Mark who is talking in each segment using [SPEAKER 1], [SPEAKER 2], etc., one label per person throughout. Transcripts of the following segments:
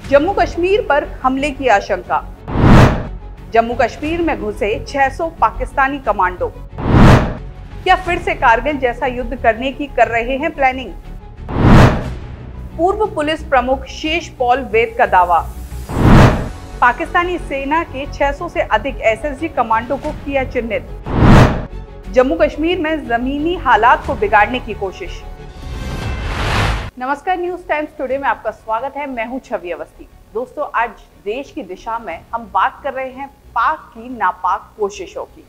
[SPEAKER 1] जम्मू कश्मीर पर हमले की आशंका। जम्मू कश्मीर में घुसे 600 पाकिस्तानी कमांडो। क्या फिर से कारगिल जैसा युद्ध करने की कर रहे हैं प्लानिंग? पूर्व पुलिस प्रमुख शेष पॉल वैद का दावा। पाकिस्तानी सेना के 600 से अधिक एसएसजी कमांडो को किया चिन्हित। जम्मू कश्मीर में जमीनी हालात को बिगाड़ने की कोशिश। नमस्कार, न्यूज टाइम्स टुडे में आपका स्वागत है। मैं हूं छवि अवस्थी। दोस्तों, आज देश की दिशा में हम बात कर रहे हैं पाक की नापाक कोशिशों की।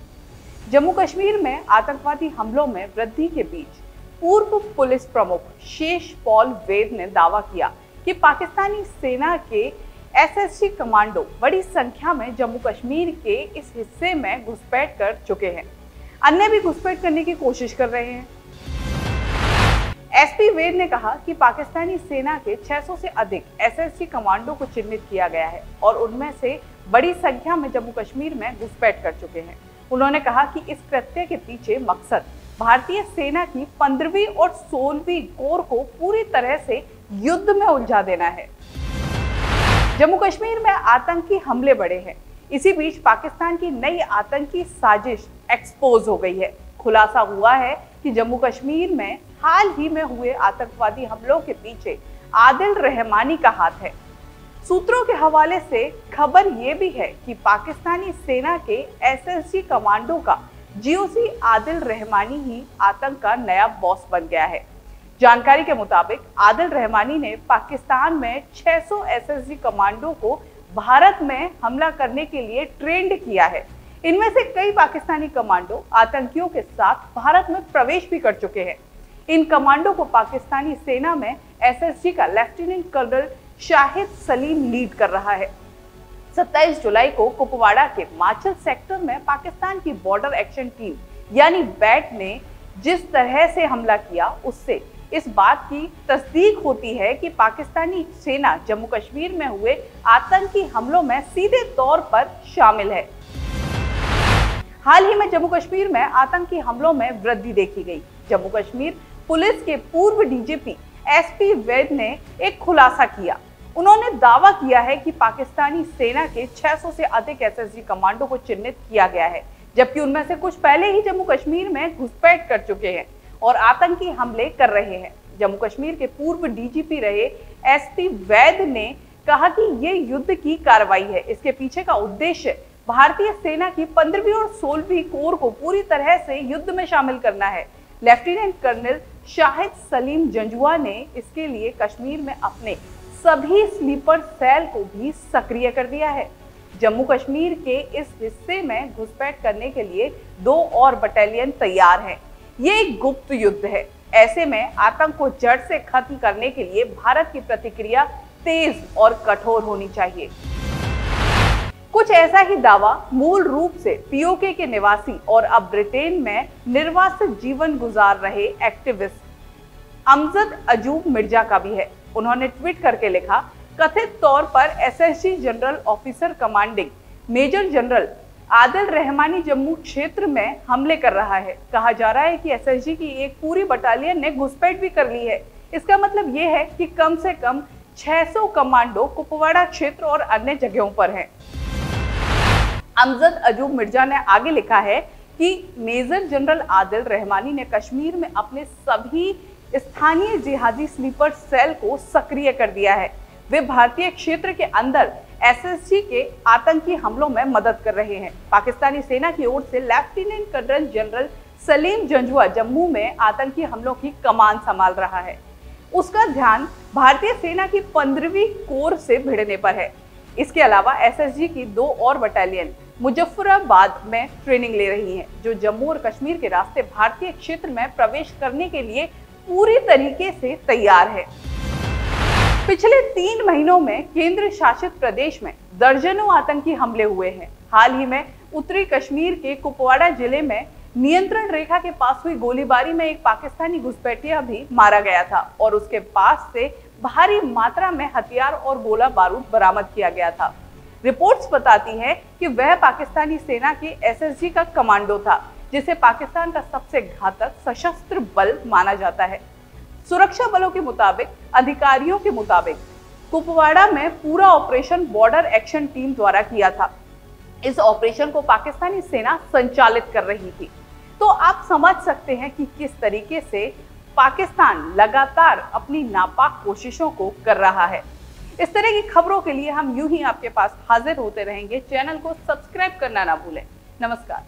[SPEAKER 1] जम्मू कश्मीर में आतंकवादी हमलों में वृद्धि के बीच पूर्व पुलिस प्रमुख शेष पॉल वैद ने दावा किया कि पाकिस्तानी सेना के एसएसजी कमांडो बड़ी संख्या में जम्मू कश्मीर के इस हिस्से में घुसपैठ कर चुके हैं। अन्य भी घुसपैठ करने की कोशिश कर रहे हैं। एसपी वैद ने कहा कि पाकिस्तानी सेना के 600 से अधिक एसएसजी कमांडो को चिन्हित किया गया है और उनमें से बड़ी संख्या में जम्मू कश्मीर में घुसपैठ कर चुके हैं। उन्होंने कहा कि इस कृत्य के पीछे मकसद भारतीय सेना की 15वीं और 16वीं कोर को पूरी तरह से युद्ध में उलझा देना है। जम्मू कश्मीर में आतंकी हमले बढ़े हैं। इसी बीच पाकिस्तान की नई आतंकी साजिश एक्सपोज हो गई है। खुलासा हुआ है कि जम्मू कश्मीर में हाल ही में हुए आतंकवादी हमलों के पीछे आदिल रहमानी का हाथ है। सूत्रों के हवाले से खबर यह भी है कि पाकिस्तानी सेना के एसएसजी कमांडो का जीओसी आदिल रहमानी ही आतंक का नया बॉस बन गया है। जानकारी के मुताबिक आदिल रहमानी ने पाकिस्तान में 600 एसएसजी कमांडो को भारत में हमला करने के लिए ट्रेंड किया है। इनमें से कई पाकिस्तानी कमांडो आतंकियों के साथ भारत में प्रवेश भी कर चुके हैं। इन कमांडो को पाकिस्तानी सेना में एसएसजी का lieutenant colonel Shahid Salim lead कर रहा है। 27 जुलाई को कुपवाड़ा के माचल सेक्टर में पाकिस्तान की बॉर्डर एक्शन टीम यानी बैट ने जिस तरह से हमला किया, उससे इस बात की तस्दीक होती है कि पाकिस्तानी सेना जम्मू कश्मीर में हुए आतंकी हमलों में सीधे तौर पर शामिल है। हाल ही में जम्मू कश्मीर में आतंकी हमलों में वृद्धि देखी गई। जम्मू कश्मीर पुलिस के पूर्व डीजीपी एसपी वैद ने एक खुलासा किया। उन्होंने दावा किया है कि पाकिस्तानी सेना के 600 से अधिक एसएसजी कमांडो को चिन्हित किया गया है, जबकि उनमें से कुछ पहले ही जम्मू कश्मीर में घुसपैठ कर चुके हैं और आतंकी हमले कर रहे हैं। जम्मू कश्मीर के पूर्व डीजीपी रहे एसपी वैद ने कहा कि ये युद्ध की कार्रवाई है। इसके पीछे का उद्देश्य भारतीय सेना की 15वीं और 16वीं कोर को पूरी तरह से युद्ध में शामिल करना है। लेफ्टिनेंट कर्नल शाहिद सलीम जंजुआ ने इसके लिए कश्मीर में अपने सभी स्लीपर सेल को भी सक्रिय कर दिया है। जम्मू कश्मीर के इस हिस्से में घुसपैठ करने के लिए 2 और बटालियन तैयार हैं। ये एक गुप्त युद्ध है। ऐसे में आतंक को जड़ से खत्म करने के लिए भारत की प्रतिक्रिया तेज और कठोर होनी चाहिए। कुछ ऐसा ही दावा मूल रूप से पीओके के निवासी और अब ब्रिटेन में निर्वासित जीवन गुजार रहे एक्टिविस्ट अमजद अजूब मिर्जा का भी है। उन्होंने ट्वीट करके लिखा, कथित तौर पर SSG general officer commanding major general Adil Rahmani Jammu क्षेत्र में हमले कर रहा है। कहा जा रहा है कि एसएसजी की एक पूरी बटालियन ने घुसपैठ भी कर ली है। इसका मतलब ये है कि कम से कम 600 कमांडो कुपवाड़ा क्षेत्र और अन्य जगहों पर हैं। अमजद अजूब मिर्जा ने आगे लिखा है कि मेजर जनरल आदिल रहमानी ने कश्मीर में अपने सभी स्थानीय जिहादी स्लीपर सेल को सक्रिय कर दिया है। वे भारतीय क्षेत्र के अंदर एसएसजी के आतंकी हमलों में मदद कर रहे हैं। पाकिस्तानी सेना की ओर से lieutenant colonel general Salim Janjua Jammu में आतंकी हमलों की कमान संभाल रहा है। उसका ध्यान भारतीय सेना की 15वीं कोर से भिड़ने पर है। इसके अलावा एसएसजी की 2 और बटालियन मुजफ्फराबाद में ट्रेनिंग ले रही हैं, जो जम्मू और कश्मीर के रास्ते भारतीय क्षेत्र में प्रवेश करने के लिए पूरी तरीके से तैयार है। पिछले 3 महीनों में केंद्र शासित प्रदेश में दर्जनों आतंकी हमले हुए हैं। हाल ही में उत्तरी कश्मीर के कुपवाड़ा जिले में नियंत्रण रेखा के पास हुई गोलीबारी में एक पाकिस्तानी घुसपैठिया भी मारा गया था और उसके पास से भारी मात्रा में हथियार और गोला बारूद बरामद किया गया था। रिपोर्ट्स बताती हैं कि वह पाकिस्तानी सेना के एसएसजी का कमांडो था, जिसे पाकिस्तान का सबसे घातक सशस्त्र बल माना जाता है। सुरक्षा बलों के मुताबिक, अधिकारियों के मुताबिक कुपवाड़ा में पूरा ऑपरेशन बॉर्डर एक्शन टीम द्वारा किया था। इस ऑपरेशन को पाकिस्तानी सेना संचालित कर रही थी। तो आप समझ सकते हैं कि किस तरीके से पाकिस्तान लगातार अपनी नापाक कोशिशों को कर रहा है। इस तरह की खबरों के लिए हम यूं ही आपके पास हाजिर होते रहेंगे। चैनल को सब्सक्राइब करना ना भूलें। नमस्कार।